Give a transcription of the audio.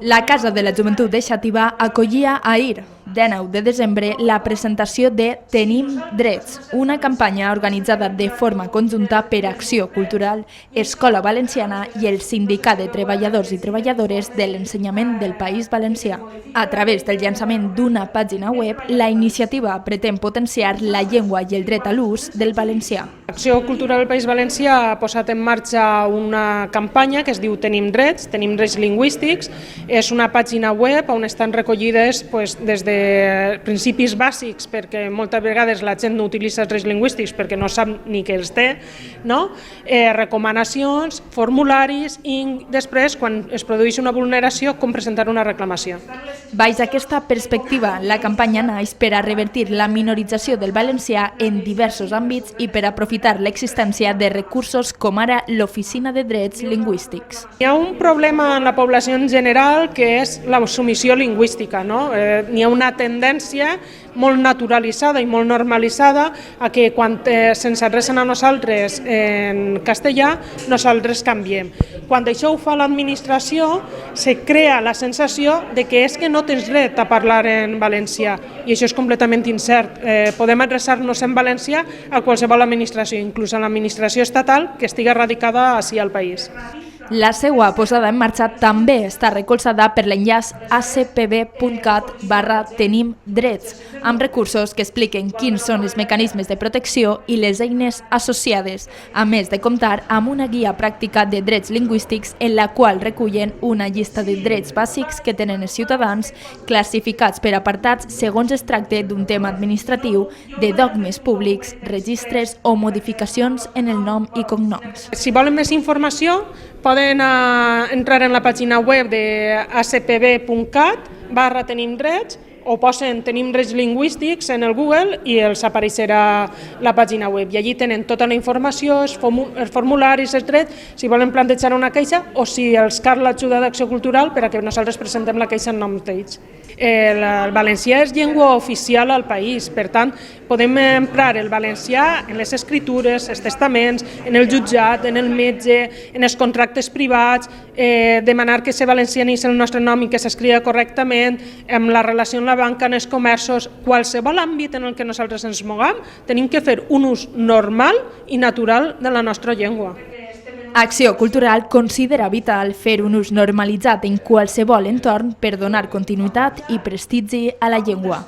La Casa de la Joventut de Xàtiva acollia ahir, 19 de desembre, la presentació de Tenim Drets, una campanya organitzada de forma conjunta per Acció Cultural, Escola Valenciana i el Sindicat de Treballadors i Treballadores de l'Ensenyament del País Valencià. A través del llançament d'una pàgina web, la iniciativa pretén potenciar la llengua i el dret a l'ús del valencià. Acció Cultural del País Valencià ha posat en marxa una campanya que es diu Tenim Drets lingüístics. És una pàgina web on estan recollides des de principis bàsics, perquè moltes vegades la gent no utilitza els drets lingüístics perquè no sap ni què els té, recomanacions, formularis i després, quan es produeix una vulneració, com presentar una reclamació. Baix aquesta perspectiva, la campanya naix per a revertir la minorització del valencià en diversos àmbits i per aprofitar l'existència de recursos com ara l'Oficina de Drets Lingüístics. Hi ha un problema en la població en general que és la submissió lingüística. N'hi ha una tendència molt naturalitzada i molt normalitzada a que quan se'ns adrecen a nosaltres en castellà, nosaltres canviem. Quan això ho fa l'administració, se crea la sensació de que és que no tens dret a parlar en valencià, i això és completament incert. Podem adreçar-nos en valencià a qualsevol administració, inclús a l'administració estatal que estigui radicada ací al país. La seva posada en marxa també està recolzada per l'enllaç acpb.cat/tenimdrets, amb recursos que expliquen quins són els mecanismes de protecció i les eines associades, a més de comptar amb una guia pràctica de drets lingüístics en la qual recullen una llista de drets bàsics que tenen els ciutadans, classificats per apartats segons es tracte d'un tema administratiu, de dogmes públics, registres o modificacions en el nom i cognoms. Si volen més informació, poden entrar en la pàgina web de acpb.cat/tenimdrets o posen Tenim Drets Lingüístics en el Google i els apareixerà la pàgina web. I allí tenen tota la informació, els formularis, els drets, si volen plantejar una queixa o si els cal l'ajuda d'Acció Cultural per a que nosaltres presentem la queixa en nom d'ells. El valencià és llengua oficial al país, per tant, podem emprar el valencià en les escritures, els testaments, en el jutjat, en el metge, en els contractes privats, demanar que se valencianitzi el nostre nom i que s'escriga correctament, en la relació amb la banca, en els comerços, qualsevol àmbit en el que nosaltres ens moguem, tenim que fer un ús normal i natural de la nostra llengua. Acció Cultural considera vital fer un ús normalitzat en qualsevol entorn per donar continuïtat i prestigi a la llengua.